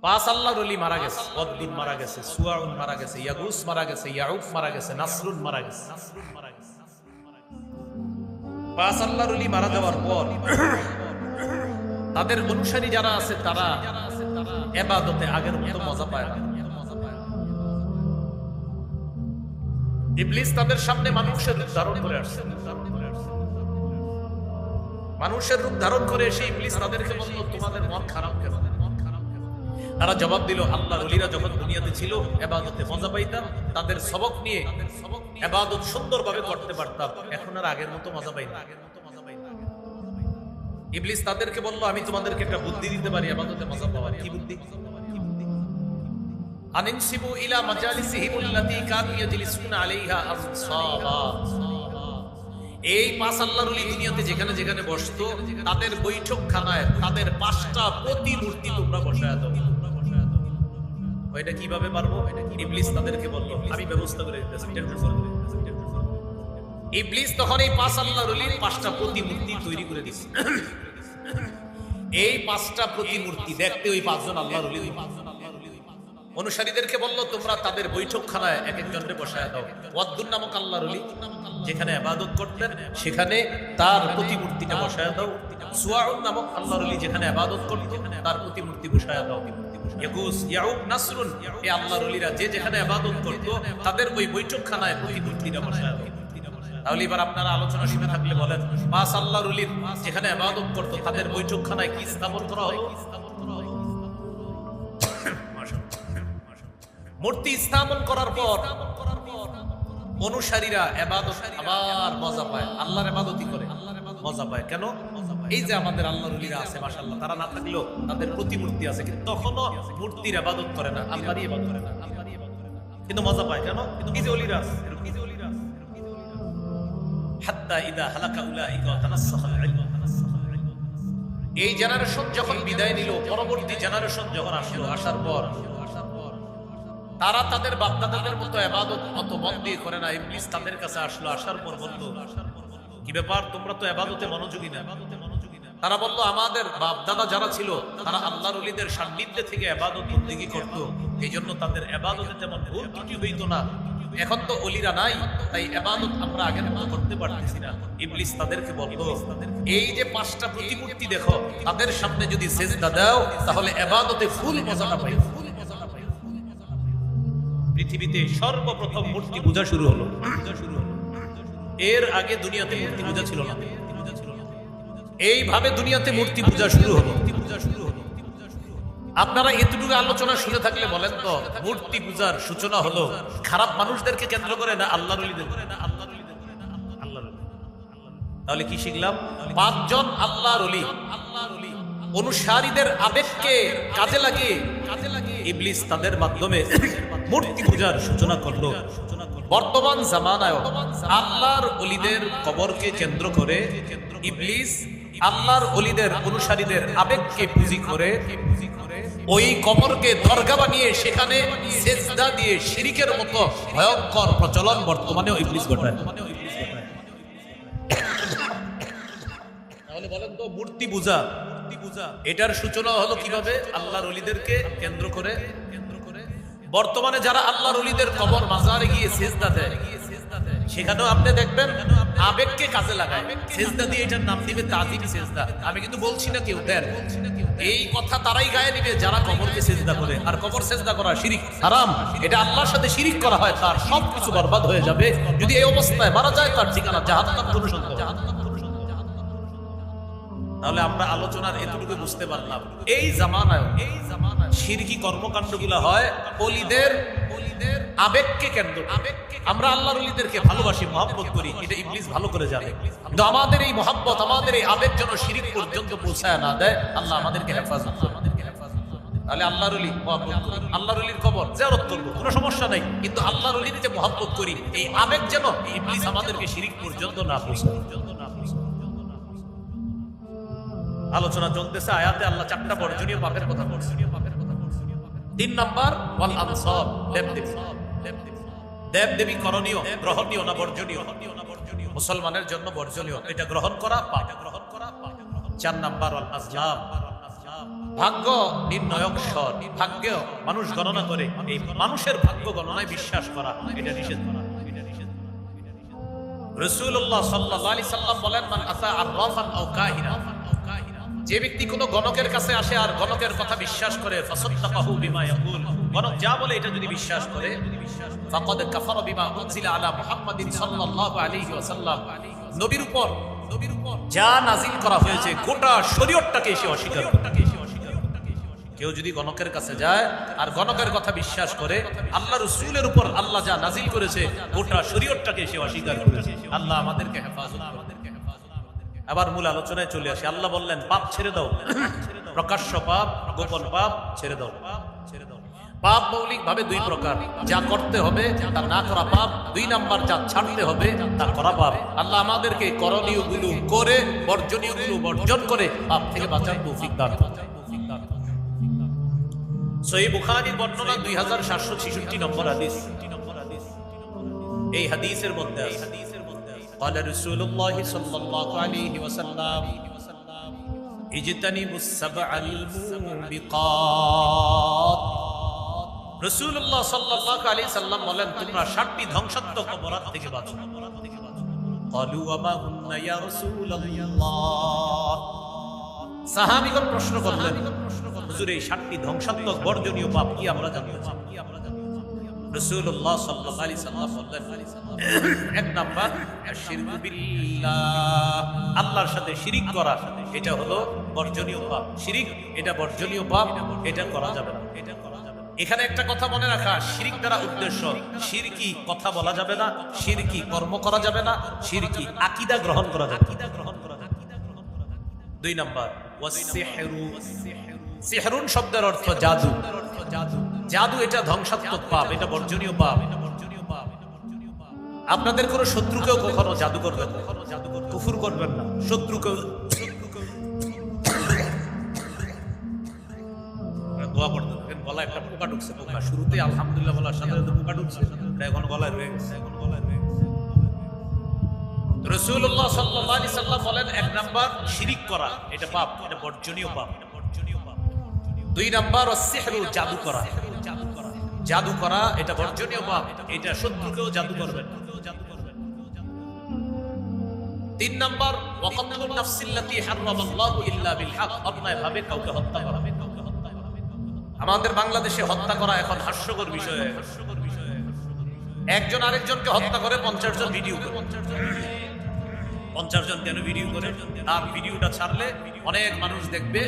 পাঁচ আল্লাহর ওলি মারা গেছে, ওয়াদ্দুন মারা গেছে, সুয়াউন মারা গেছে, ইয়াগুস মারা গেছে, ইয়াউক মারা গেছে, নাসরুন মারা গেছে। পাঁচ আল্লাহর ওলি মারা যাওয়ার পর তাদের অনুসারী যারা আছে তারা ইবাদতে আগের মতো মজা পায় না। ইবলিস তাদের সামনে মানুষের রূপ ধারণ করে আসছে। মানুষের রূপ ধারণ করে এসে ইবলিস তাদেরকে বলল, তোমাদের মন খারাপ কেন? তারা জবাব দিল, আল্লাহর ওলিরা যখন দুনিয়াতে ছিল ইবাদতে মজা পাইতাম, তাদের সবক নিয়ে ইবাদত সুন্দরভাবে করতে পারতাম, এখন আর আগের মতো মজা পাই না। ইবলিস তাদেরকে বলল, আমি তোমাদেরকে একটা বুদ্ধি দিতে পারি ইবাদতে মজা পাওয়ার। কি বুদ্ধি? আনিনসিবু ইলা মাজালিসিহিম আল্লাতী কানু ইয়াজলিসুনা আলাইহা আসসাবা। এই পাঁচ আল্লাহর ওলি দুনিয়াতে যেখানে যেখানে বসতো, তাদের বৈঠকখানায় তাদের পাঁচটা প্রতিমূর্তি তোমরা বসায় দাও। এটা কিভাবে পারবো? ইবলিস তাদেরকে বলল, আমি ব্যবস্থা করে দিতেছি। ইবলিস তখন এই পাঁচ আল্লাহর ওলির পাঁচটা প্রতিমূর্তি তৈরি করে দিচ্ছে। এই পাঁচটা প্রতিমূর্তি দেখতে ওই পাঁচজন আল্লাহর ওলি অনুসারীদেরকে বলল, তোমরা তাদের বৈঠকখানায় এক একজনকে বসায় দাও। ওয়াদ্দুন নামক আল্লাহর ওলি যেখানে ইবাদত করতেন সেখানে তার প্রতিমূর্তিটা বসায় দাও। সুয়াউন নামক আল্লাহর ওলি যেখানে ইবাদত করতেন তার প্রতিমূর্তি বসায় দাও। ইয়াগুস, ইয়াউক, নাসরুন এই আল্লাহর ওলিরা যে যেখানে ইবাদত করত তাদের ওই বৈঠকখানায় প্রতিমূর্তিটা বসায় দাও। তাহলে এবার আপনারা আলোচনা শুনে থাকলে বলেন, পাঁচ আল্লাহর ওলির যেখানে ইবাদত করত তাদের বৈঠকখানায় কি স্থাপন করা হলো? মূর্তি স্থাপন করার পর অনুসারীরা ইবাদত আবার মজা পায়, আল্লাহর ইবাদতই করে মজা পায়। কেন? এই যে আমাদের আল্লাহর ওলিরা আছে মাশাআল্লাহ, তারা না থাকলেও তাদের প্রতিমূর্তি আছে, কিন্তু তখনও মূর্তির ইবাদত করে না, আল্লাহরই ইবাদত করে না, কিন্তু মজা পায়। কেন? এই যে ওলিরা আছে, হাত্তা ইদা হালাকা উলাইকা তানাসসাখাল ইলম। এই জেনারেশন যখন বিদায় নিল, পরবর্তী জেনারেশন যখন আসলো, আসার পর তারা তাদের বাপদাদাদের মতো ইবাদত অত মন দিয়ে করে না। ইবলিস তাদের কাছে আসলো, আসার পর বলল, কি ব্যাপার, তোমরা তো ইবাদতে মনোযোগী না। তারা বলল, আমাদের বাপদাদা যারা ছিল তারা আল্লাহর ওলিদের সান্নিধ্যে থেকে ইবাদত বন্দেগী করত, এই জন্য তাদের ইবাদতে তেমন ভুল ত্রুটি হইতো না। এখন তো ওলিরা নাই, তাই ইবাদত আমরা আগের মতো করতে পারতেছি না। ইবলিস তাদেরকে বলল, এই যে পাঁচটা প্রতিমূর্তি দেখো, তাদের সামনে যদি সিজদা দাও তাহলে ইবাদতে ফুল মজাটা পাই। পৃথিবীতে সর্বপ্রথম মূর্তি পূজা শুরু হলো। এর আগে দুনিয়াতে মূর্তি পূজা ছিল না। এইভাবে দুনিয়াতে মূর্তি পূজা শুরু হলো। আপনারা এতটুকু আলোচনা শুনে থাকলে বলেন তো, মূর্তি পূজার সূচনা হলো খারাপ মানুষদেরকে কেন্দ্র করে না আল্লাহর ওলিদের? তাহলে কি শিখলাম? পাঁচজন আল্লাহর ওলি অনুসারীদের আবেগকে কাজে লাগিয়ে ইবলিস তাদের মাধ্যমে মূর্তি পূজার সূচনা করলো। বর্তমান জামানায় আল্লাহর ওলিদের কবরকে কেন্দ্র করে ইবলিস আল্লাহর ওলিদের অনুসারীদের আবেগকে পুঁজি করে ওই কবরকে দরগা বানিয়ে সেখানে সেজদা দিয়ে শিরিকের মতো ভয়ঙ্কর প্রচলন বর্তমানেও ইবলিস ঘটায়। তাহলে বলেন তো, মূর্তি পূজা এটার সূচনা হলো কিভাবে? আল্লাহর ওলিদেরকে কেন্দ্র করে। বর্তমানে যারা আল্লাহর ওলিদের কবর মাজারে গিয়ে সেজদা দেয়, সেখানেও আপনি দেখবেন আবেগকে কাজে লাগায়, সেজদা দিয়ে এটার নাম দিবে তাজিম সেজদা। আমি কিন্তু বলছি না কেউ দেন, এই কথা তারাই গায়ে নিবে যারা কবরকে সেজদা করে। আর কবর সেজদা করা শিরিক, হারাম। এটা আল্লাহর সাথে শিরিক করা হয়, তার সবকিছু বরবাদ হয়ে যাবে। যদি এই অবস্থায় মারা যায়, তার ঠিকানা জাহান্নাম, কোনো সন্দেহ। তাহলে আমরা আলোচনার এতটুকু বুঝতে পারলাম, এই জামানায় শিরকি কর্মকাণ্ডগুলো হয় ওলিদের আবেগকে কেন্দ্র। আমরা আল্লাহর ওলিদেরকে ভালোবাসি, মহব্বত করি, এটা ইবলিস ভালো করে জানে। কিন্তু আমাদের এই মহব্বত, আমাদের এই আবেগ যেন শিরিক পর্যন্ত পৌঁছায় না দেয়, আল্লাহ আমাদেরকে হেফাজত করুন। তাহলে আল্লাহর ওলি মহব্বত করি, আল্লাহর ওলির কবর জিয়ারত করব, কোনো সমস্যা নাই, কিন্তু আল্লাহর ওলির যে মহব্বত করি, এই আবেগ যেন ইবলিস আমাদেরকে শিরিক পর্যন্ত না পৌঁছায়। আলোচনা চলতেছে, আয়াতে আল্লাহ চারটা বর্জনীয় পাপের কথা বলছেন। 3 নাম্বার, ওয়াল আনসাব, দেবদেবী করণীয়, গ্রহণীয় না বর্জনীয়? মুসলমানের জন্য বর্জনীয়, এটা গ্রহণ করা পাপ। 4 নাম্বার, ওয়াল আজলাম, ভাগ্য নির্ণায়ক স্বর, ভাগ্য মানুষ গণনা করে, এই মানুষের ভাগ্য গণনায় বিশ্বাস করা এটা নিষেধ করা। রাসূলুল্লাহ সাল্লাল্লাহু আলাইহি সাল্লাম বলেন, মান আতা আররাফান আও কাহিনা, যে ব্যক্তি কোনো গণকের কাছে আসে আর গণকের কথা বিশ্বাস করে, ফাসাদ্দাকাহু বিমা ইয়াকুল, গণক যা বলে এটা যদি বিশ্বাস করে, ফাকাদ কাফারা বিমা উনজিলা আলা মুহাম্মাদিন সাল্লাল্লাহু আলাইহি ওয়াসাল্লাম, নবীর উপর যা নাজিল করা হয়েছে গোটা শরীয়তটাকে সে অস্বীকার করে। কেউ যদি গণকের কাছে যায় আর গণকের কথা বিশ্বাস করে, আল্লাহ রাসূলের উপর আল্লাহ যা নাজিল করেছে গোটা শরীয়তটাকে সে অস্বীকার করেছে। আল্লাহ আমাদেরকে হেফাজত করুন। আবার মূল আলোচনায় চলে আসি। আল্লাহ বললেন, পাপ ছেড়ে দাও, প্রকাশ্য পাপ, গোপন পাপ ছেড়ে দাও। পাপ মৌলিক ভাবে দুই প্রকার, যা করতে হবে তা না করা পাপ, 2 নাম্বার যা ছাড়তে হবে তা করা পাপ। আল্লাহ আমাদেরকে করণীয় গুলো করে, বর্জনীয় গুলো বর্জন করে পাপ থেকে বাঁচার তৌফিক দান করুন। সহিহ বুখারীর বর্ণনা 2766 নম্বর হাদিস। এই হাদিসের মধ্যে আছে, قال رسول الله صلى الله عليه وسلم اجتنبوا السبع الموبقات। রাসূলুল্লাহ সাল্লাল্লাহু আলাইহি সাল্লাম বলেন, তোমরা 7টি ধ্বংসাত্মক অপরাধ থেকে বাঁচো। قالوا وما هن يا رسول الله। সাহাবীগণ প্রশ্ন করলেন, হুজুর এই 7টি ধ্বংসাত্মক বর্জনীয় পাপ কি আমরা জানতে চাই। রাসূলুল্লাহ সাল্লাল্লাহু আলাইহি সাল্লাম বললেন, 1 নাম্বার আশিরকু বিল্লাহ, আল্লাহর সাথে শিরিক করা, এটা হলো বর্জনীয় পাপ। শিরিক এটা বর্জনীয় পাপ, এটা করা যাবে না। এখানে একটা কথা মনে রাখা, শিরিক দ্বারা উদ্দেশ্য শিরকি কথা বলা যাবে না, শিরকি কর্ম করা যাবে না, শিরকি আকীদা গ্রহণ করা যাবে। 2 নাম্বার ওয়াসসিহরু, সিহরুন শব্দের অর্থ জাদু। জাদু এটা ধ্বংসাত্মক পাপ, এটা বর্জনীয় পাপ। আপনাদের কোনো শত্রুকেও কখনো জাদু করবেন না, কুফর করবেন না। শত্রুকেও দোয়া করতে থাকেন। গলায় একটা পোকা ঢুকছে, পোকা শুরুতে আলহামদুলিল্লাহ বলার সাথে সাথে পোকা ঢুকছে, এটা এখন গলায় রয়ে গেছে। রাসূলুল্লাহ সাল্লাল্লাহু আলাইহি সাল্লাম বলেন, 1 নাম্বার শিরিক করা, এটা পাপ, এটা বর্জনীয় পাপ। 2 নাম্বার ওয়াসসিহরু, জাদু করা। জাদু করা এটা বর্জনীয় পাপ, এটা শত্রুকেও জাদু করবেন। 3 নাম্বার ওয়াকাতুন নাফসিল্লাতী হারামাল্লাহু ইল্লা বিল হক, অন্যায় ভাবে কাউকে হত্যা করা। আমাদের বাংলাদেশে হত্যা করা এখন হাস্যকর বিষয়। একজন আরেকজনকে হত্যা করে 50 জন ভিডিও করে। 50 জন কেন ভিডিও করে? তার ভিডিওটা ছাড়লে অনেক মানুষ দেখবে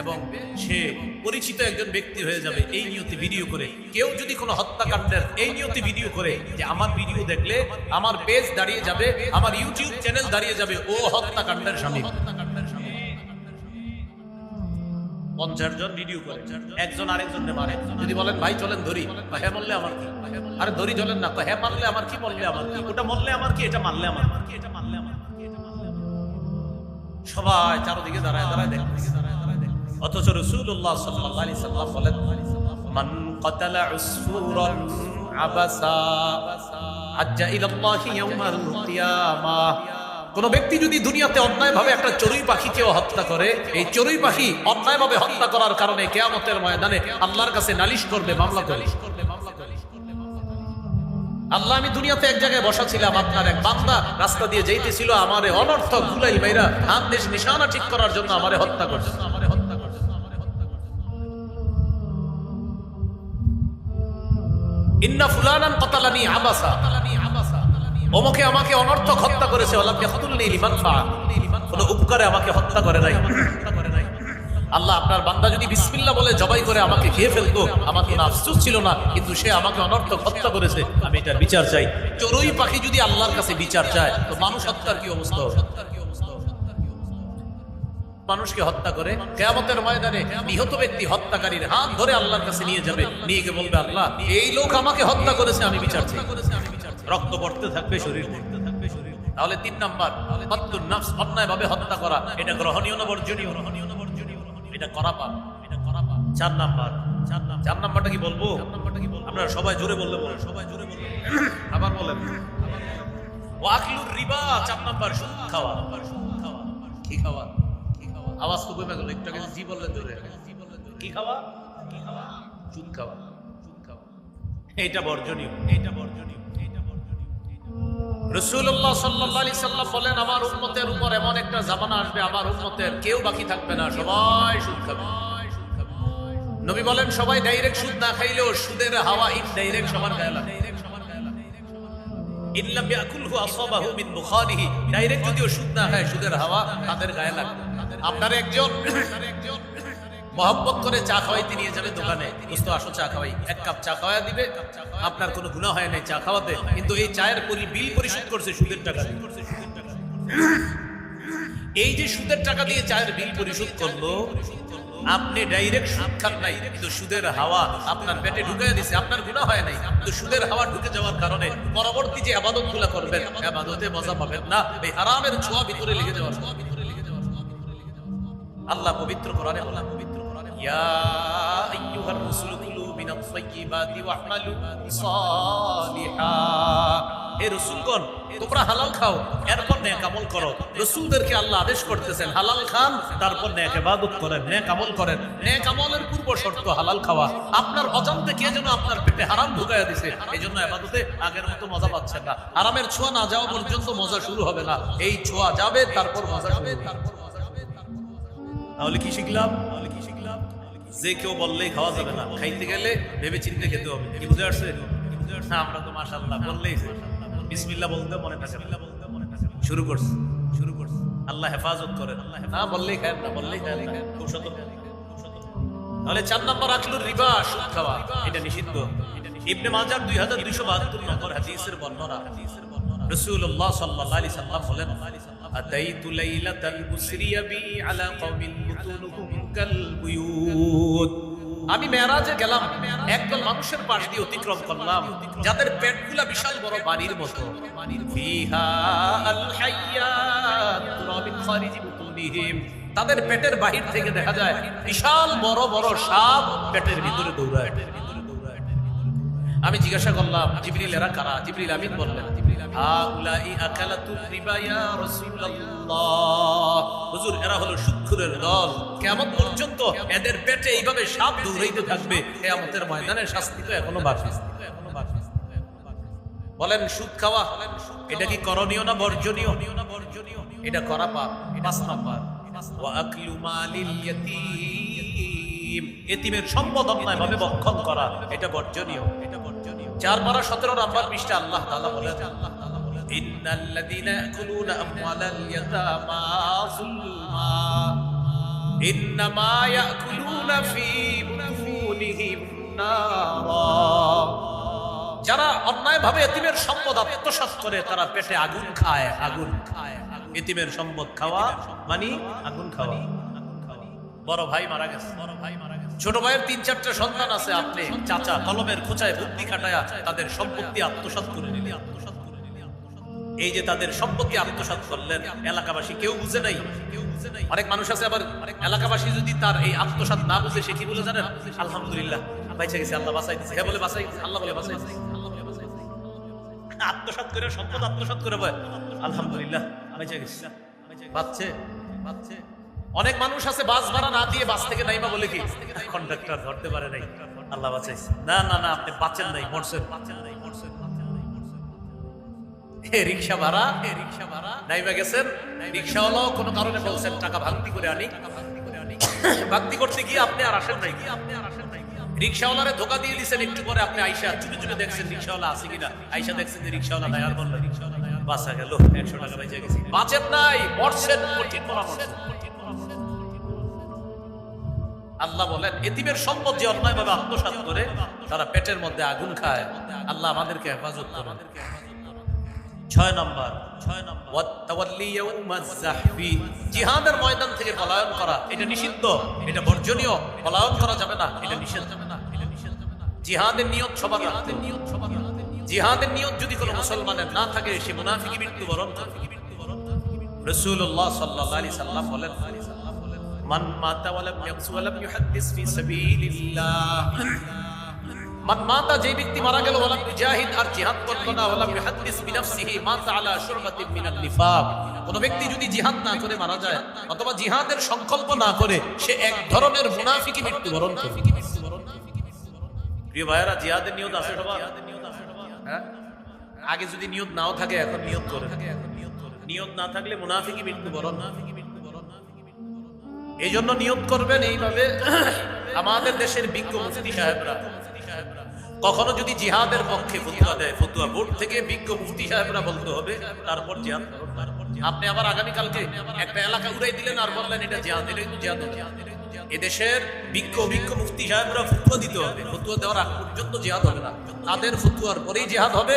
এবং সে পরিচিত একজন ব্যক্তি হয়ে যাবে এই নিয়তে ভিডিও করে। কেউ যদি কোনো হত্যাকাণ্ডের এই নিয়তে ভিডিও করে যে আমার ভিডিও দেখলে আমার পেজ দাঁড়িয়ে যাবে, আমার ইউটিউব চ্যানেল দাঁড়িয়ে যাবে, ও হত্যাকাণ্ডের স্বামী। 50 জন ভিডিও করে, একজন আরেকজনকে মারে। যদি বলেন ভাই চলেন ধরি, হ্যাঁ বললে আমার কি? আরে ধরি চলেন না, হ্যাঁ মারলে আমার কি, বললে আমার কি, ওটা মরলে আমার কি, এটা মারলে আমার কি, এটা মারলে আমার কি। সবাই চারদিকে দাঁড়ায় দাঁড়ায় দেখতেছে। অথচ রাসূলুল্লাহ সাল্লাল্লাহু আলাইহি সাল্লাম বলেন, মান কাতালা উসফুরান আবাসা আজ্জা ইলাল্লাহি ইয়াউমাল কিয়ামাহ। কোন ব্যক্তি যদি দুনিয়াতে অন্যায়ভাবে একটা চড়ুই পাখিকেও হত্যা করে, এই চড়ুই পাখি অন্যায়ভাবে হত্যা করার কারণে কিয়ামতের ময়দানে আল্লাহর কাছে নালিশ করবে, মামলা করবে। আল্লাহ, আমি দুনিয়াতে এক জায়গায় বসা ছিলাম, আপনার এক বান্দা রাস্তা দিয়ে যাইতেছিল, আমারে অনর্থক গুলাই মাইরা হাত দেশ নিশানা ঠিক করার জন্য আমারে হত্যা করছে। ইন্না ফুলানান কাতালানি আবাসা, ওমকে আমাকে অনর্থক হত্যা করেছে, ওয়ালাম ইয়াকতুলনি লিমানফা, কোনো উপকারে আমাকে হত্যা করে নাই। আল্লাহ, আপনার বান্দা যদি বিসমিল্লাহ বলে জবাই করে আমাকে খেয়ে ফেলতো, আমার কোনো আফসোস ছিল না, কিন্তু সে আমাকে অনর্থক হত্যা করেছে, আমি এটার বিচার চাই। চড়ুই পাখি যদি আল্লাহর কাছে বিচার চায়, তো মানুষ হত্যার কি অবস্থা হবে? মানুষকে হত্যা করে কিয়ামতের ময়দানে নিহত ব্যক্তি হত্যাকারীর হাত ধরে আল্লাহর কাছে নিয়ে যাবে, নিয়ে গিয়ে বলবে, আল্লাহ এই লোক আমাকে হত্যা করেছে, আমি বিচার চাই। রক্ত পড়তে থাকবে, শরীর পড়তে থাকবে। তাহলে 3 নাম্বার কতলুন নফস, অন্যায়ভাবে হত্যা করা, এটা গ্রহণীয় না বর্জনীয়? এটা করা পাপ, এটা করা পাপ। 4 নাম্বারটা কি বলবো? আপনারা সবাই জোরে বললে বলেন, সবাই জোরে বললেন, আবার বলেন। ওয়াকলুর রিবা, 4 নাম্বার সুদ খাওয়া। কি খাওয়া? আওয়াজ তো কমে গেল, একটু আগে জি বললেন জোরে। কি খাওয়া? সুদ খাওয়া। এটা বর্জনীয়। রাসূলুল্লাহ সাল্লাল্লাহু আলাইহি সাল্লাম বলেন, আমার উম্মতের উপর এমন একটা জামানা আসবে, আমার উম্মতের কেউ বাকি থাকবে না, সবাই সুদ খাবে। নবী বলেন, সবাই ডাইরেক্ট সুদ না খাইলেও সুদের হাওয়া ইনডাইরেক্ট সবার গায়ে লাগে। ইল্লাম ইয়াকুলহু আসাবাহু মিন বুখারিহি, ডাইরেক্ট যদিও সুদ না খায়, সুদের হাওয়া তাদের গায়ে লাগে। আপনার একজন মহব্বত করে চা খাওয়াইতে নিয়ে যাবে দোকানে, দোস্ত আসো চা খাওয়াই, এক কাপ চা খাওয়া দিবে, আপনার কোনো গুনাহ হয় নাই চা খাওয়াতে, কিন্তু এই চায়ের বিল পরিশোধ করছে সুদের টাকা। এই যে সুদের টাকা দিয়ে চায়ের বিল পরিশোধ করলো, আপনি ডাইরেক্ট সুদ খান নাই, কিন্তু সুদের হাওয়া আপনার পেটে ঢুকে দিছে, আপনার গুনাহ হয় নাই, কিন্তু সুদের হাওয়া ঢুকে যাওয়ার কারণে পরবর্তী যে ইবাদতগুলো করবেন, ইবাদতে মজা পাবেন না, এই হারামের ছোঁয়া ভিতরে লেগে যাওয়ার। আল্লাহ পবিত্র কোরআনে বলেন, ইয়া আইয়ুহার রাসূলু কুলু মিনাত তাইয়্যিবাতি ওয়া'মালু সালিহা। হে রাসূলগণ, তোমরা হালাল খাও, এরপর নেক আমল করো। রাসূলদেরকে আল্লাহ আদেশ করতেছেন, হালাল খান, তারপর নেক ইবাদত করেন, নেক আমল করেন। নেক আমলের পূর্ব শর্ত হালাল খাওয়া। আপনার অজান্তে কে যেন আপনার পেটে হারাম ঢুকাইয়া দিছে, এইজন্য ইবাদতে আগের মতো মজা পাচ্ছেন না। হারামের ছোঁয়া না যাওয়া পর্যন্ত মজা শুরু হবে না, এই ছোঁয়া যাবে তারপর মজা শুরু হবে। তাহলে কি শিখলাম? যে কেউ বললেই খাওয়া যাবে না, খাইতে গেলে ভেবে চিন্তে খেতে হবে। কি বুঝে আসছে? আমরা তো মাশাআল্লাহ বললেই বিসমিল্লাহ বলতে মনে থাকে, শুরু করছি। আল্লাহ হেফাজত করেন। না বললেই খায় না, বললেই খায় না, খুব সতর্ক। তাহলে 4 নম্বর আকলুর রিবা, সুদ খাওয়া, এটা নিষিদ্ধ। ইবনে মাজাহ 2272 নম্বর হাদিসের বর্ণনা, রাসূলুল্লাহ সাল্লাল্লাহু আলাইহি সাল্লাম বলেন, আতাইতু লাইলাতাল মুসরিয়া বি আলা কওমিন বুতুনুহুম কাল বুয়ুত। আমি মেরাজে গেলাম, একদল মানুষের পাশ দিয়ে অতিক্রম করলাম যাদের পেটগুলা বিশাল বড় বাড়ির মতো। ফিহা আল হাইয়াত তুরা মিন খারিজি বুতুনিহিম, তাদের পেটের বাহির থেকে দেখা যায় বিশাল বড় বড় সাপ পেটের ভিতরে দৌড়ায়। আমি জিজ্ঞাসা করলাম, জিবরিল এরা কারা? জিবরিল আমিন বললেন, হাউলাই আকালাতুর রিবা ইয়া রাসূলুল্লাহ। হুজুর, এরা হলো সুদখোরের দল। কিয়ামত পর্যন্ত এদের পেটে এইভাবে সাপ দৌড়াইতে থাকবে, কিয়ামতের ময়দানে শাস্তি তো এখনো বাকি। বলেন, সুদ খাওয়া এটা কি করণীয় না বর্জনীয়? এটা করা পাপ। 5 নাম্বার, ওয়া আকলু মালিল ইয়াতীম, এতিমের সম্পদ অন্যায়ভাবে ভক্ষণ করা, এটা বর্জনীয়। 4 পারা 17 নাম্বার পৃষ্ঠা আল্লাহ তাআলা বলেন, ইন্নাল্লাযীনা ইয়াকুলুনা আমওয়ালাল ইয়াতামা যুলমা ইন্নামা ইয়াকুলুনা ফী বুতুনিহিম নারা। যারা অন্যায়ভাবে এতিমের সম্পদ আত্মসাৎ করে, তারা পেটে আগুন খায়। আগুন খায়, এতিমের সম্পদ খাওয়া মানে আগুন খাওয়া। বড় ভাই মারা গেছে, ছোট ভাইয়ের 3-4টা সন্তান আছে, আপনি চাচা কলমের খোঁচায় বুদ্ধি খাটায়া তাদের সম্পত্তি আত্মসাৎ করে নিলেন। এই যে তাদের সম্পত্তি আত্মসাৎ করলেন, এলাকাবাসী কেউ বুঝে নাই। অনেক মানুষ আছে আবার, এলাকাবাসী যদি তার এই আত্মসাৎ না বুঝে, সে কি বলে জানেন? আলহামদুলিল্লাহ, বাইচা গেছে, আল্লাহ বাঁচাই দিয়েছে। হ্যাঁ বলে বাঁচাই, আল্লাহ বলে বাঁচাই দিয়েছে। আত্মসাৎ করে, সম্পদ আত্মসাৎ করে বলে আলহামদুলিল্লাহ বাইচা গেছে, বাঁচছে। অনেক মানুষ আছে বাস ভাড়া না দিয়ে বাস থেকে নাইমা বলে কি কন্ডাক্টর ধরতে পারে নাই, আল্লাহ বাঁচাইছে। না না না, আপনি বাঁচেন নাই, মরছেন। রিক্সা ভাড়া নাইমা গেছেন, রিক্সাওয়ালাও কোনো কারণে বলছেন টাকা ভাঙতি করে আনি। ভাঙতি করতে গিয়ে আপনি আর আসেন নাই, রিক্সাওয়ালারে ধোকা দিয়ে দিয়েছেন। একটু পরে আপনি আইসা চুপে চুপে দেখছেন রিক্সাওয়ালা আছে কিনা, আইসা দেখছেন যে রিক্সাওয়ালা নাই, আর বললেন বাঁচা গেল, 100 টাকা বেঁচে গেছি। বাঁচেন নাই, মরছেন, কঠিন পরামর্শ। আল্লাহ বলেন, এতিমের সম্পদ যে অন্যায়ভাবে আত্মসাৎ করে, তারা পেটের মধ্যে আগুন খায়। আল্লাহ আমাদেরকে হেফাজত করেন। 6 নম্বর, ওয়াতাওয়াল্লি ইয়াউমাজ যাহফি, জিহাদের ময়দান থেকে পলায়ন করা, এটা নিষিদ্ধ, এটা বর্জনীয়। পলায়ন করা যাবে না, এটা নিষেধ। জিহাদের নিয়ত সবার রাখতে। জিহাদের নিয়ত যদি কোনো মুসলমানের না থাকে, সে মুনাফিকি মৃত্যুবরণ করে। রাসূলুল্লাহ সাল্লাল্লাহু আলাইহি সাল্লাম বলেন, মান মাতা ওয়া লাম ইয়াকসু ওয়া লাম ইউহাদ্দিস ফি সাবিলিল্লাহ মান মাতা, যে ব্যক্তি মারা গেল ওয়ালাম ইউজাহিদ, আর জিহাদ করলো না, ওয়ালাম ইউহাদ্দিস বিনাফসিহি মাতা আলা শুরবাতিন মিনান নিফাক। কোন ব্যক্তি যদি জিহাদ না করে মারা যায় অথবা জিহাদের সংকল্প না করে, সে এক ধরনের মুনাফিকি মৃত্যুবরণ করে। প্রিয় ভাইয়েরা, জিহাদের নিয়ত আছে সবার? হ্যাঁ, আগে যদি নিয়ত নাও থাকে এখন নিয়ত করে। নিয়ত না থাকলে মুনাফিকি মৃত্যুবরণ। এই জন্য নিয়ত করবেন এইভাবে। আমাদের দেশের বিজ্ঞ মুফতি সাহেবরা কখনো যদি জিহাদের পক্ষে ফতোয়া দেয়, ফতোয়া বোর্ড থেকে বিজ্ঞ মুফতি সাহেবরা বলতে হবে তারপর জিহাদ। আপনি আবার আগামীকালকে একটা এলাকা উড়াই দিলেন আর বললেন এটা জিহাদ, এটা কিন্তু জিহাদ। এদেশের বিজ্ঞ মুফতি সাহেবরা ফতোয়া দিতে হবে, ফতোয়া দেওয়ার আগ পর্যন্ত জিহাদ হবে না, তাদের ফতোয়ার পরেই জিহাদ হবে।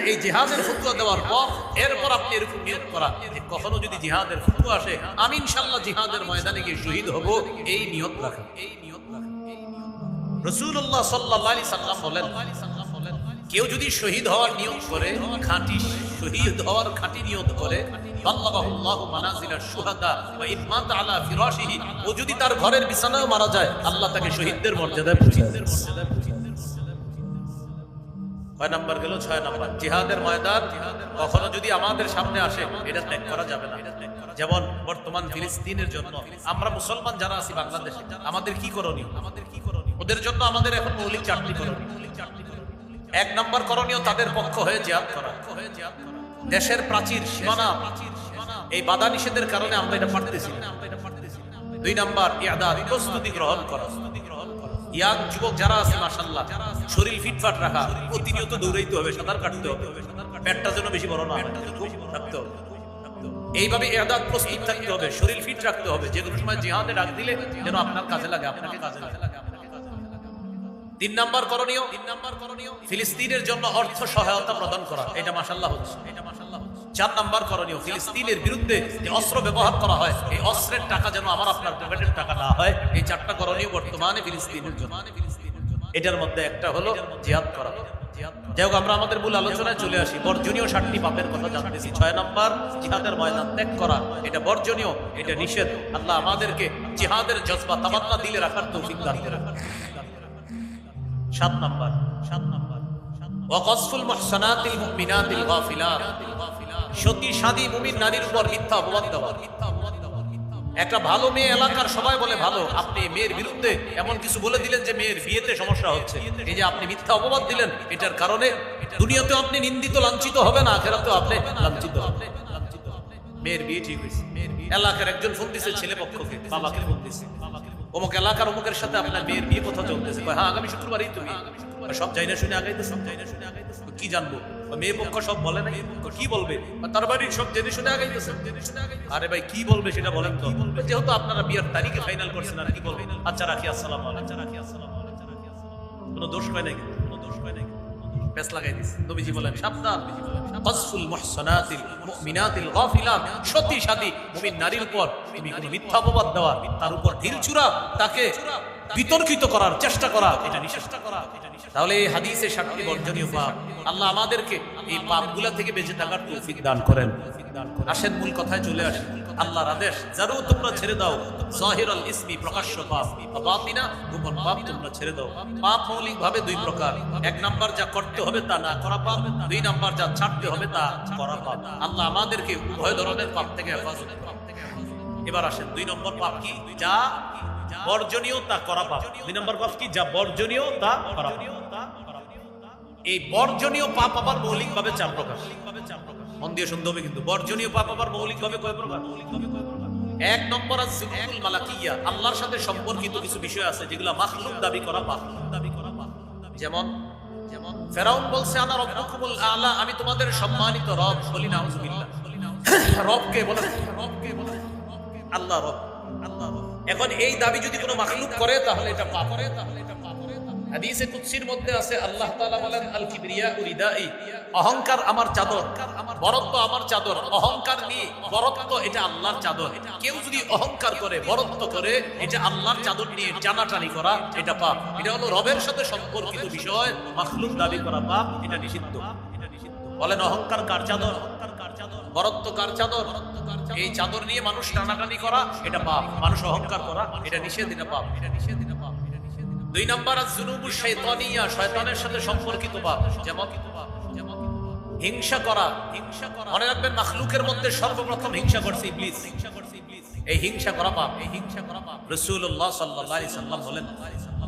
এই জিহাদের ফতোয়া দেওয়ার পর এরপর আপনি এরকম নিয়ত করা, কখনো যদি জিহাদের ফতোয়া আসে আমি ইনশাআল্লাহ জিহাদের ময়দানে গিয়ে শহীদ হব, এই নিয়ত রাখা। রাসূলুল্লাহ সাল্লাল্লাহু আলাইহি সাল্লাম বলেন, কেউ যদি শহীদ হওয়ার নিয়ত করে, খাঁটি শহীদ হওয়ার খাঁটি নিয়ত করে, বাল্লাগাহুল্লাহু মানাজিলাশ শুহাদা ওয়া ইন মাতা আলা ফিরাশিহি, ও যদি তার ঘরের বিছানায় মারা যায় আল্লাহ তাকে শহীদদের মর্যাদায় পৌঁছায় দেন। কয় নাম্বার গেল? 6 নাম্বার। জিহাদের ময়দান কখনো যদি আমাদের সামনে আসে এটা ত্যাগ করা যাবে না। যেমন বর্তমান ফিলিস্তিনের জন্য আমরা মুসলমান যারা আছি বাংলাদেশে, আমাদের কি করণীয়? ওদের জন্য আমাদের এখন মৌলিক 4টি করণীয়। 1 নাম্বার করণীয় তাদের পক্ষ হয়ে জিহাদ করা। দেশের প্রাচীর সীমানা এই বাধা নিষেধের কারণে আমরা এটা পারতেছি না। 2 নাম্বার ইআদাদ, প্রস্তুতি গ্রহণ করা। ইয়াং যুবক যারা আছে মাশাআল্লাহ, শরীর ফিটফাট রাখা, প্রতিনিয়ত দৌড়াইতে হবে, সাঁতার কাটতে হবে, পেটটা যেন বেশি বড় না হয়, থাকতে হবে। এইভাবে ইআদাদ, প্রস্তুত থাকতে হবে, শরীর ফিট রাখতে হবে, যে কোনো সময় জিহাদে ডাক দিলে যেন আপনার কাজে লাগে, আপনাকে কাজে লাগে। 3 নাম্বার করণীয় ফিলিস্তিনের জন্য অর্থ সহায়তা প্রদান করা, এটা মাশাআল্লাহ হচ্ছে। 4 নাম্বার করণীয় ফিলিস্তিনের বিরুদ্ধে যে অস্ত্র ব্যবহার করা হয়, এই অস্ত্রের টাকা যেন আমার আপনার পকেটের টাকা না হয়। এই 4টা করণীয় বর্তমানে ফিলিস্তিনের জন্য। এটার মধ্যে একটা হলো জিহাদ করা। যাই হোক, আমরা আমাদের মূল আলোচনায় চলে আসি। বর্জনীয় 7টি পাপের কথা জানতেছি। 6 নাম্বার জিহাদের ময়দান ত্যাগ করা, এটা বর্জনীয়, এটা নিষেধ। আল্লাহ আমাদেরকে জিহাদের জজবা তামান্না দিলে রাখার তৌফিক দান করুন। 7 নাম্বার ওয়াকসফুল মুহসানাতিল মুমিনাতিল গাফিলাত, সতী সাদী মুমিন নারীর উপর মিথ্যা অপবাদ দেওয়া। একটা ভালো মেয়ে, এলাকার সবাই বলে ভালো, আপনি মেয়ের বিরুদ্ধে এমন কিছু বলে দিলেন যে মেয়ের বিয়েতে সমস্যা হচ্ছে, এই যে আপনি মিথ্যা অপবাদ দিলেন, এটার কারণে দুনিয়াতেও আপনি নিন্দিত লাঞ্ছিত হবেন, আখিরাতেও আপনি লাঞ্ছিত হবেন। মেয়ের বিয়ে ঠিক হয়েছে, এলাকার একজন ফোন দিছে ছেলে পক্ষকে, বাবাকে ফোন দিছে, অমুক এলাকার অমুকের সাথে আপনার মেয়ের বিয়ে কোথাও চলতেছে। হ্যাঁ, আগামী শুক্রবারই তুমি। সব যাই না শুনে আগাইতেছে, কি জানবো? মেয়ে পক্ষ সব বলে নাই, কি বলবে? তার বাড়ির সব জেনে শুনে আগাইতেছে। আরে ভাই, কি বলবে সেটা বলেন তো। যেহেতু আপনারা বিয়ের তারিখে ফাইনাল করছেন, আর কি বলবেন? আচ্ছা রাখি, আসসালামু আলাইকুম। কোনো দোষ হয় নাই, পেছ লাগাই দিছে। নবীজি বলেন সাবধান, কসফুল মুহসানাতিল মুমিনাতিল গাফিলাত, সতী সাদী মুমিন নারীর উপর তুমি কোনো মিথ্যা অপবাদ দেওয়া, তার উপর ঢিল ছুড়া, তাকে বিতর্কিত করার চেষ্টা করা, এটা নিষেধ। তাহলে এই হাদিসে 7টি বর্জনীয় পাপ। আল্লাহ আমাদেরকে এই পাপগুলা থেকে বেঁচে থাকার তৌফিক দান করেন। আসেন মূল কথায় চলে আসেন। আল্লাহর আদেশ, যারও তোমরা ছেড়ে দাও জাহিরাল ইসমি, প্রকাশ্য পাপ, বাতিনা গোপন পাপ তোমরা ছেড়ে দাও। পাপ মৌলিক ভাবে 2 প্রকার। 1 নাম্বার যা করতে হবে তা না করা পাপ, 2 নাম্বার যা ছাড়তে হবে তা করা পাপ। আল্লাহ আমাদেরকে উভয় ধরনের পাপ থেকে হেফাজত করুন। এবার আসেন 2 নম্বর পাপ কি? যা বর্জনীয় তা করা পাপ। 2 নম্বর পাপ কি? যা বর্জনীয় তা করা পাপ। এই বর্জনীয় পাপ আবার মৌলিক ভাবে 4 প্রকার। মন দিয়ে শুনতে হবে কিন্তু। বর্জনীয় পাপ আবার মৌলিক ভাবে কয় প্রকার? 1 নম্বর আস-সিফাতুল মালাকিয়া, আল্লাহর সাথে সম্পর্কিত কিছু বিষয় আছে যেগুলো মাখলুক দাবি করা পাপ। যেমন ফেরাউন বলছে আনা রাব্বুকুমুল আ'লা, আমি তোমাদের সম্মানিত রব। বলি নাউযুবিল্লাহ। রবকে বলে আল্লাহ রব। এখন এই দাবি যদি কোনো মাখলুক করে তাহলে এটা পাপ। হাদিসে কুদসির মধ্যে আছে আল্লাহ তাআলা বলেন আল কিবরিয়া রিদাই, অহংকার আমার চাদর, বরত্ব আমার চাদর। অহংকার নিয়ে বরত্ব, এটা আল্লাহর চাদর। কেউ যদি অহংকার করে, বরত্ব করে, এটা আল্লাহর চাদর নিয়ে টানাটানি করা, এটা পাপ। এটা হলো রবের সাথে সম্পর্কিত বিষয়, মাখলুক দাবি করা পাপ, এটা নিষিদ্ধ। বলেন অহংকার কার চাদর? বরত্ব কার চাদর? এই চাদর নিয়ে মানুষ টানাটানি করা, এটা পাপ। মানুষ অহংকার করা, এটা নিষেধ, এটা পাপ। দুই নাম্বার আয-যুনুবুশ শাইতানিয়া, শয়তানের সাথে সম্পর্কিত পাপ, যেমন হিংসা করা। মনে রাখবেন মাখলুকের মধ্যে সর্বপ্রথম হিংসা করছে ইবলিস। এই হিংসা করা পাপ, এই হিংসা করা পাপ। রাসূলুল্লাহ সাল্লাল্লাহু আলাইহি সাল্লাম বলেন,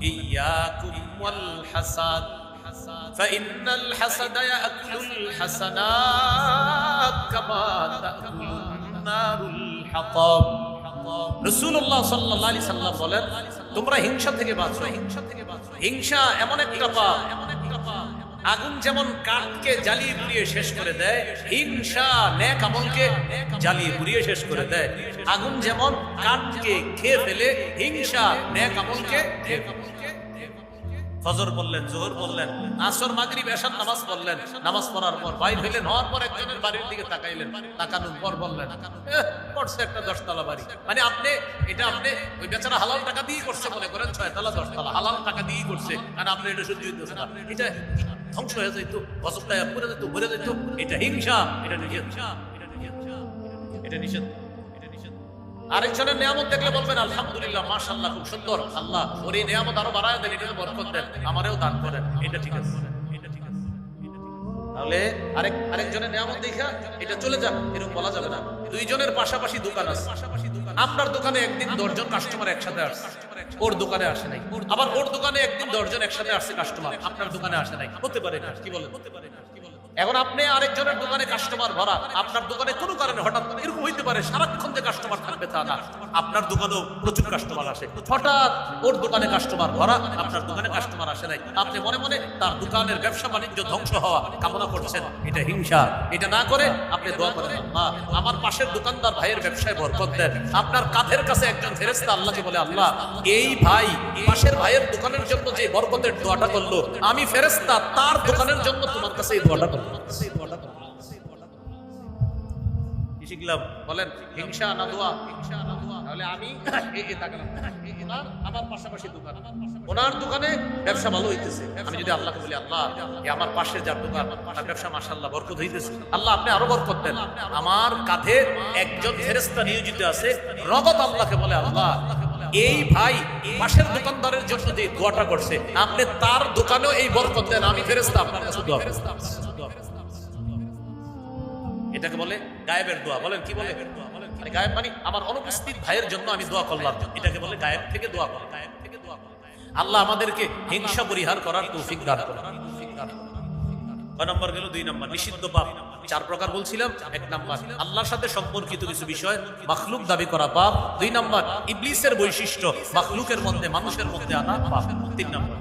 ইয়াকুম ওয়াল হাসাদ ফাইন্নাল হাসাদা ইয়াকুলুল হাসানাত কামা তাকুলুন নারুল হাতাব। রাসূলুল্লাহ সাল্লাল্লাহু আলাইহি সাল্লাম বলেন, তোমরা হিংসা থেকে বাঁচো। হিংসা এমন একটা পাপ, আগুন যেমন কাঠকে জ্বালিয়ে পুড়িয়ে শেষ করে দেয়, হিংসা নেক আমলকে জ্বালিয়ে পুড়িয়ে শেষ করে দেয়। আগুন যেমন কাঠকে খেয়ে ফেলে, হিংসা নেক আমলকে খেয়ে ফেলে। ফজর পড়লেন, যোহর পড়লেন, আসর, মাগরিব, এশার নামাজ পড়লেন। নামাজ পড়ার পর বাইর হইলেন, হওয়ার পর একজনের বাড়ির দিকে তাকাইলেন। তাকানোর পর বললেন, পড়ছে একটা 10 তলা বাড়ি। মানে আপনি এটা আপনি ওই বেচারা হালাল টাকা দিয়ে করছে মনে করেন, 6 তলা 10 তলা হালাল টাকা দিয়ে করছে, কারণ আপনি এটা সহ্য হইতেছে না। এটা ধ্বংস হয়ে যেত, বছরটা পুরে যেত, ভরে যেত। এটা হিংসা, এটা নিষেধ, এটা নিষেধ। আরেকজনের নিয়ামত দেখলে বলবেন আলহামদুলিল্লাহ, মাশাআল্লাহ, খুব সুন্দর, আল্লাহ ওর এই নিয়ামত আরো বাড়ায় দেন, এটাতে বরকত দেন, আমারেও দান করেন। এটা ঠিক আছে, এটা ঠিক আছে। তাহলে আরেকজনের নিয়ামত দেখা এটা চলে যান, এরকম বলা যাবে না। দুইজনের পাশাপাশি দোকান আছে, আপনার দোকানে একদিন 10 জন কাস্টমার একসাথে আসছে, ওর দোকানে আসে নাই। আবার ওর দোকানে একদিন 10 জন একসাথে আসছে কাস্টমার, আপনার দোকানে আসে নাই। হতে পারে না, কি বলেন? হতে পারে না। এখন আপনি আরেকজনের দোকানে কাস্টমার ভরা, আপনার দোকানে কোনো কারণে হঠাৎ এরকম হইতে পারে সারাক্ষণ যে কাস্টমার থাকবে তা না, আপনার দোকানেও প্রচুর কাস্টমার আসে। হঠাৎ ওর দোকানে কাস্টমার ভরা, আপনার দোকানে কাস্টমার আসে নাই। আপনি মনে মনে তার দোকানের ব্যবসা বাণিজ্য ধ্বংস হওয়া কামনা করছেন, এটা হিংসা। এটা না করে আপনি দোয়া করেন, আল্লাহ আমার পাশের দোকানদার ভাইয়ের ব্যবসায় বরকত দেন। আপনার কাঁধের কাছে একজন ফেরেশতা আল্লাহকে বলে, আল্লাহ এই ভাই পাশের ভাইয়ের দোকানের জন্য যে বরকতের দোয়াটা করলো, আমি ফেরেশতা তার দোকানের জন্য তোমার কাছে এই দোয়াটা করলো। শিখলাম, বলেন হিংসা না দোয়া? তাহলে আমি আমার পাশাপাশি দোকান, ওনার দোকানে ব্যবসা ভালো হইতেছে, আমি যদি আল্লাহকে বলি, আল্লাহ আমার পাশে যার দোকান তার ব্যবসা মাশাআল্লাহ বরকত হইতেছে, আল্লাহ আপনি আরো বরকত দেন। আমার কাঁধে একজন ফেরেশতা নিয়োজিত আছে, রগত আল্লাহকে বলে, আল্লাহ এই ভাই পাশের দোকানদারের জন্য যে দোয়াটা করছে, আপনি তার দোকানেও এই বরকত দেন, আমি ফেরেশতা আপনার কাছে দোয়া করি। এটাকে বলে গায়েবের দোয়া। বলেন কি বলে? গায়েব মানে আমার অনুপস্থিত ভাইয়ের জন্য আমি দোয়া করলাম, এটাকে বলে গায়েব থেকে দোয়া করা। আল্লাহ আমাদেরকে হিংসা পরিহার করার তৌফিক দান করুন। কয় নম্বর গেল? 2 নম্বর নিষিদ্ধ পাপ। 4 প্রকার বলছিলাম। 1 নম্বর আল্লাহর সাথে সম্পর্কিত কিছু বিষয় মাখলুক দাবি করা পাপ। 2 নম্বর ইবলিসের বৈশিষ্ট্য মাখলুকের মধ্যে, মানুষের মধ্যে আনা পাপ। 3 নম্বর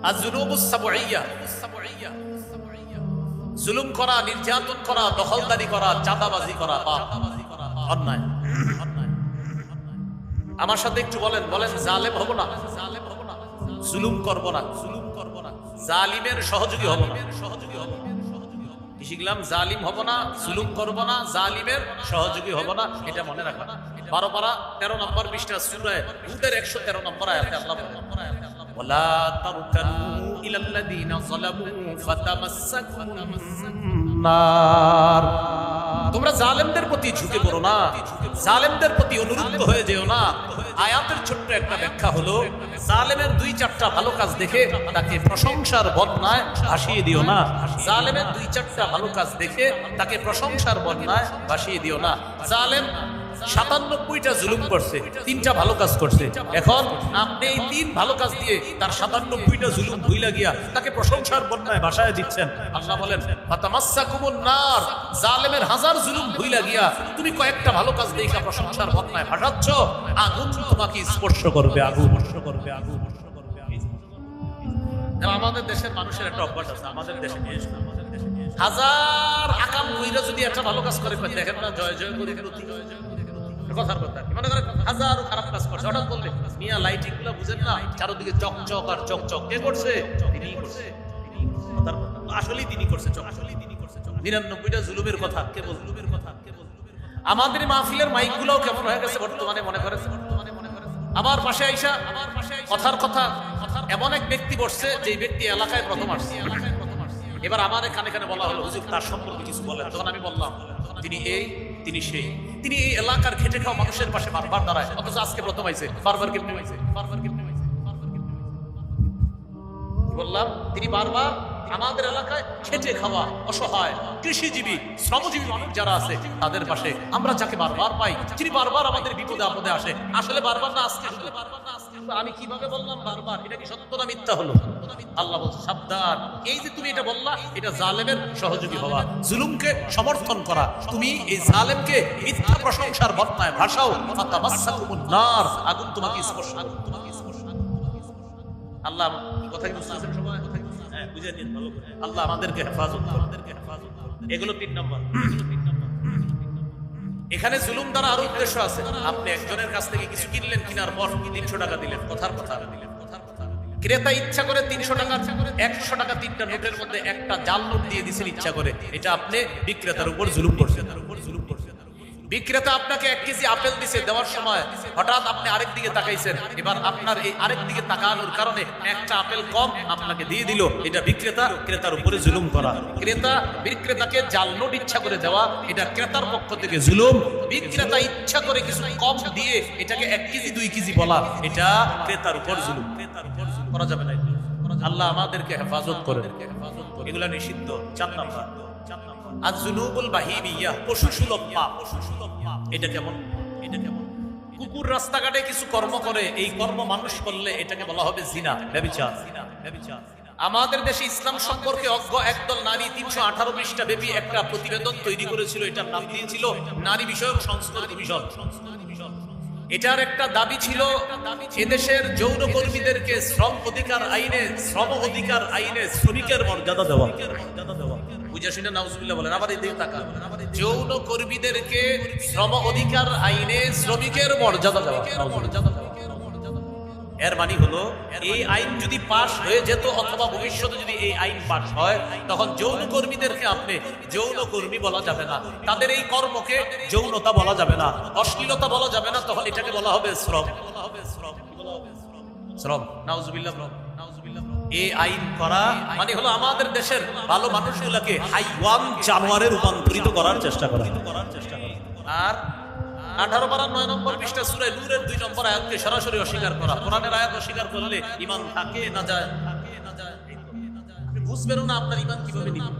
আয-যুনুবুস সাবঈয়া, জুলুম করা, নির্যাতন করা, দখলদারি করা, চাঁদাবাজি করা পাপ, অন্যায়। আমার সাথে একটু বলেন, বলেন জালেম হব না, জুলুম করব না, জালিমের সহযোগী হব না। কি শিখলাম? জালিম হব না, জুলুম করব না, জালিমের সহযোগী হব না। এটা মনে রাখবেন। 12 পারা 13 নম্বর পৃষ্ঠা সূরা হুদের 113 নম্বর আয়াতে আল্লাহ বলেন, ওয়ালা তারকানু ইলাল্লাযীনা যালামু ফাতামাসসাকুমুন নার। তোমরা জালেমদের প্রতি ঝুঁকে পড়ো না, জালেমদের প্রতি অনুরুদ্ধ হয়ে যেও না। আয়াতের ছোট্ট একটা ব্যাখ্যা হলো, জালেমের 2-4টা ভালো কাজ দেখে তাকে প্রশংসার বন্যায় ভাসিয়ে দিও না। জালেমের 2-4টা ভালো কাজ দেখে তাকে প্রশংসার বন্যায় ভাসিয়ে দিও না। জালেম 97টা জুলুম করছে, 3টা ভালো কাজ করছে। এখন আপনি এই 3 ভালো কাজ দিয়ে তার 97টা জুলুম ভুইলা গিয়া তাকে প্রশংসার বন্যায় ভাসায় দিচ্ছেন। আল্লাহ বলেন, ফাতামাসসাকুমুন নার। জালেমের 1000 জুলুম ভুইলা গিয়া তুমি কয়েকটা ভালো কাজ দিয়ে প্রশংসার বন্যায় ভাসাচ্ছ, আগুন তোমাকে স্পর্শ করবে, আগুন স্পর্শ করবে, আগুন স্পর্শ করবে। আমাদের দেশের মানুষের একটা অভ্যাস আছে, আমাদের দেশে 1000 আকাম কইরা যদি একটা ভালো কাজ করে, দেখেন না জয় জয় করি প্রতি কথার কথা। মনে করেন 1000 খারাপ কাজ করছে, হঠাৎ বললে মিয়া লাইটিং গুলো বুঝেন না, চারদিকে চকচক আর চকচক, কে করছে? তিনিই করছে। আসলেই তিনি করছে, আসলেই তিনি করছে। 99টা জুলুমের কথা কে বল? জুলুমের কথা কে বল? আমাদের মাহফিলের মাইক গুলোও কেমন হয়ে গেছে বর্তমানে, মনে করেন। আমার পাশে আইসা কথার কথা এমন এক ব্যক্তি বসছে, যে ব্যক্তি এলাকায় প্রথম আসছে। এবার আমার কানে কানে বলা হলো, হুজুর তার সম্পর্কে কিছু বলেন। তখন আমি বললাম, তিনি এই, তিনি সেই, তিনি এই এলাকার খেটে খাওয়া মানুষের পাশে বারবার দাঁড়ায়, অথচ আজকে প্রথম আইছে। বারবার কেমনে হইছে? বারবার কেমনে হইছে? বললাম তিনি বারবার আমাদের এলাকায় খেটে খাওয়া অসহায় কৃষিজীবী শ্রমজীবী মানুষ যারা আছে তাদের পাশে আমরা যাকে বারবার পাই, যিনি বারবার আমাদের বিপদে আপদে আসে। আসলে বারবার না, আজকে আমি কিভাবে বললাম বারবার, এটা কি সত্য না মিথ্যা হলো? আল্লাহ বলছে সাবধান, এই যে তুমি এটা বললা এটা জালেমের সহযোগী হওয়া, জুলুমকে সমর্থন করা। তুমি এই জালেমকে মিথ্যা প্রশংসার বন্যায় ভাসাও, ফাতামাসসাকুমুন নার, আগুন তোমাকে স্পর্শ করবে। আল্লাহ কথা কি বুঝতেছেন সবাই? হ্যাঁ, বুঝে নিন ভালো করে। আল্লাহ আমাদেরকে হেফাজত করুন। এগুলো 3 নম্বর। এখানে জুলুম দ্বারা আরো উদ্দেশ্য আছে। আপনি একজনের কাছ থেকে কিছু কিনলেন, কেনার পর 300 টাকা দিলেন, কথার কথা দিলেন। ক্রেতা ইচ্ছা করে 300 টাকা 100 টাকা 3টা নোটের মধ্যে একটা জাল নোট দিয়ে দিয়েছেন ইচ্ছা করে, এটা আপনি বিক্রেতার উপর জুলুম করছেন। বিক্রেতা আপনাকে 1 কেজি আপেল দিছে, দেওয়ার সময় হঠাৎ আপনি আরেক দিকে তাকাইছেন, এবার আপনার এই আরেক দিকে তাকানোর কারণে একটা আপেল কম আপনাকে দিয়ে দিল, এটা বিক্রেতা ক্রেতার উপরে জুলুম করা। ক্রেতা বিক্রেতাকে জাল নোট ইচ্ছা করে দেওয়া, এটা ক্রেতার পক্ষ থেকে জুলুম। বিক্রেতা ইচ্ছা করে কিছু কম দিয়ে এটাকে 1 কেজি 2 কেজি বলা, এটা ক্রেতার উপর জুলুম। করা যাবে না। আল্লাহ আমাদেরকে হেফাজত করে। এগুলা নিষিদ্ধ। 4 নম্বর আয-যুনুবুল বাহিমিয়া, পশুসুলভ পাপ। এটা কেমন? কুকুর রাস্তাঘাটে কিছু কর্ম করে, এই কর্ম মানুষ করলে এটাকে বলা হবে জিনা, ব্যভিচার। আমাদের দেশে ইসলাম সম্পর্কে অজ্ঞ একদল নারী 318 পৃষ্ঠা ব্যাপী একটা প্রতিবেদন তৈরি করেছিল। এটার নাম দিয়েছিল নারী বিষয়ক সংস্কার কমিশন। এটার একটা দাবি ছিল এদেশের যৌন কর্মীদেরকে শ্রম অধিকার আইনে শ্রমিকের মর্যাদা দেওয়া। বুঝা শুনে নাউজুবিল্লাহ বলেন, আবার এই দিকে তাকান। যৌন কর্মীদেরকে শ্রম অধিকার আইনে শ্রমিকের মর্যাদা দেওয়া। এর মানে হলো এই আইন যদি পাশ হয়ে যেত অথবা ভবিষ্যতে যদি এই আইন পাশ হয়, তখন যৌন কর্মীদেরকে আপনি যৌন কর্মী বলা যাবে না, তাদের এই কর্মকে যৌনতা বলা যাবে না, অশ্লীলতা বলা যাবে না, তখন এটাকে বলা হবে শ্রম। নাউজুবিল্লাহ। এই আইন করা মানে হলো আমাদের দেশের ভালো মানুষগুলোকে হাইওয়ান জানোয়ারে রূপান্তরিত করার চেষ্টা করা। আর 18 পারা 9 নম্বর পৃষ্ঠা সূরা নূরের 2 নম্বর আয়াতকে সরাসরি অস্বীকার করা। কোরআনের আয়াত অস্বীকার করলে ঈমান থাকে না যায়? আপনি বুঝবেন না আপনার ঈমান কিভাবে নিবেন।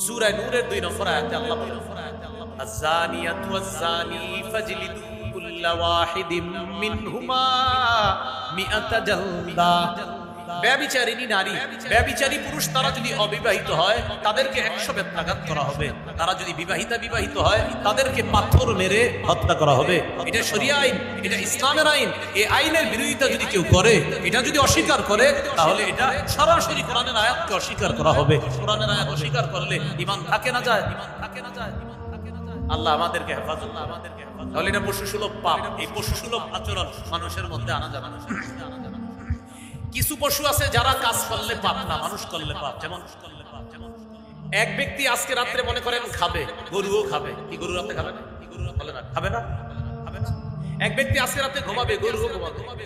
সূরা নূরের 2 নম্বর আয়াতে আল্লাহ বলেন, আয-যানিয়াতু ওয়াজ-যানি ফাজলিদু কুল্লা ওয়াহিদিম মিনহুমা মিআতা জালদা। ব্যভিচারিণী নারী, ব্যভিচারী পুরুষ তারা যদি অবিবাহিত হয় তাদেরকে 100 বেত্রাঘাত করা হবে। তারা যদি বিবাহিত হয় তাদেরকে পাথর মেরে হত্যা করা হবে। এটা শরিয়া আইন, এটা ইসলামের আইন। এই আইনের বিরোধিতা যদি কেউ করে, এটা যদি অস্বীকার করে, তাহলে এটা সরাসরি কোরআনের আয়াতকে অস্বীকার করা হবে। কোরআনের আয়াত অস্বীকার করলে ঈমান থাকে না যায়? আল্লাহ আমাদেরকে হেফাজত। তাহলে এটা পশুসুলভ পাপ। এই পশুসুলভ আচরণ মানুষের মধ্যে আনা যাবে না। কিছু পশু আছে যারা কাজ করলে পাপ না, মানুষ করলে পাপ। যেমন এক ব্যক্তি আজকে রাত্রে মনে করেন খাবে, গরুও খাবে। কি গরু রাতে খাবে না? খাবে না। এক ব্যক্তি আজকে রাতে ঘুমাবে, গরুও ঘুমাবে।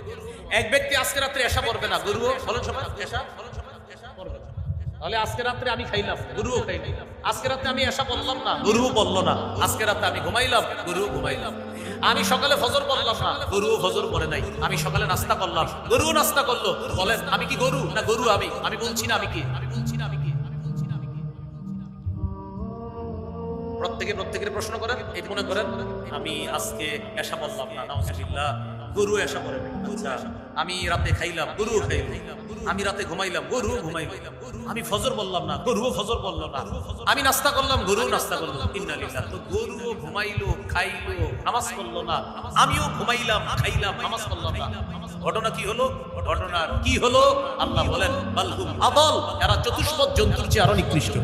এক ব্যক্তি আজকে রাত্রে এশা পড়বে না, গরুও বলেন সবাই এশা পড়বে। তাহলে আজকে রাত্রে আমি খাইলাম, গরুও খাইলাম। আজকে রাতে আমি এশা বললাম না, গরুও বললো না। আজকে রাতে আমি ঘুমাইলাম, গরুও ঘুমাইলাম। আমি সকালে ফজর পড়লাম না, গরুও ফজর পড়ে নাই। আমি সকালে নাস্তা করলাম, গরুও নাস্তা করলো। বলেন আমি কি গরু না গরু? আমি বলছি না আমি কি। প্রত্যেকের প্রশ্ন করেন, এই মনে করেন আমি আজকে এশা বললাম না, নাউজুবিল্লাহ, গরু এশা পড়ে নাই। আচ্ছা, আমি রাতে খাইলাম, গরুও খাইলাম। আমি রাতে ঘুমাইলাম, গরুও ঘুমাইলাম। আমি ফজর বললাম না, গরুও ফজর বললো না। আমি নাস্তা করলাম, গরুও নাস্তা করলো। ইন্নালিল্লাহ। তো গরুও ঘুমাইলো, খাইলো, নামাজ পড়লো না। আমিও ঘুমাইলাম, খাইলাম, নামাজ পড়লাম না। ঘটনা কি হলো? ঘটনার কি হলো? আল্লাহ বলেন বালহুম আদাল, এরা চতুষ্পদ জন্তুর চেয়ে আরো নিকৃষ্ট।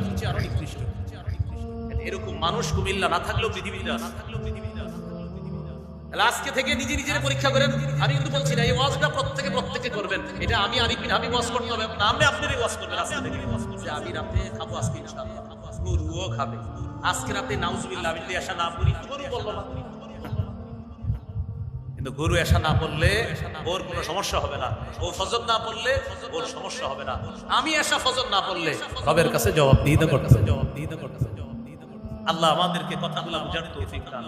এরকম মানুষ কুমিল্লা না থাকলেও পৃথিবীতে আছে। আজকে থেকে নিজের পরীক্ষা করেন। আমি কিন্তু বলছি না এই ওয়াজটা প্রত্যেকে করবেন। এটা আমি আরিফিন হাবিব ওয়াজ করতে হবে না, আপনি আপনারই ওয়াজ করবেন। আজকে থেকে যে আমি রাতে খাবো, আজকে ইনশাআল্লাহ গরুও খাবে। আজকে রাতে নাউজুবিল্লাহ আমি এশা না পড়ি, গরু বললো না। কিন্তু গরু এশা না পড়লে ওর কোনো সমস্যা হবে না, ও ফজর না পড়লে ওর সমস্যা হবে না। আমি এশা ফজর না পড়লে রবের কাছে জবাবদিহিতা করতে। আল্লাহ আমাদেরকে কথাগুলো বুঝার তৌফিক দান।